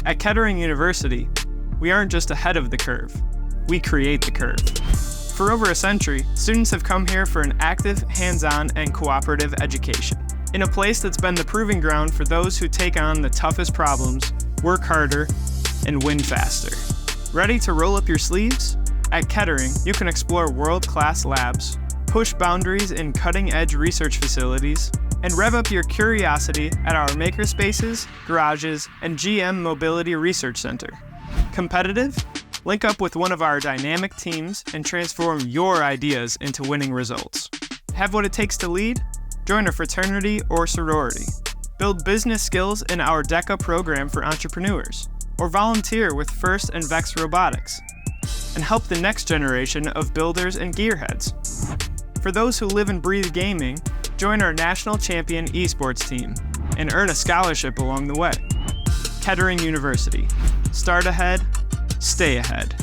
At Kettering University, we aren't just ahead of the curve, we create the curve. For over a century, students have come here for an active, hands-on, and cooperative education. In a place that's been the proving ground for those who take on the toughest problems, work harder, and win faster. Ready to roll up your sleeves? At Kettering, you can explore world-class labs, push boundaries in cutting-edge research facilities, and rev up your curiosity at our makerspaces, garages, and GM Mobility Research Center. Competitive? Link up with one of our dynamic teams and transform your ideas into winning results. Have what it takes to lead? Join a fraternity or sorority. Build business skills in our DECA program for entrepreneurs, or volunteer with FIRST and VEX Robotics, and help the next generation of builders and gearheads. For those who live and breathe gaming, join our national champion esports team and earn a scholarship along the way. Kettering University. Start ahead, stay ahead.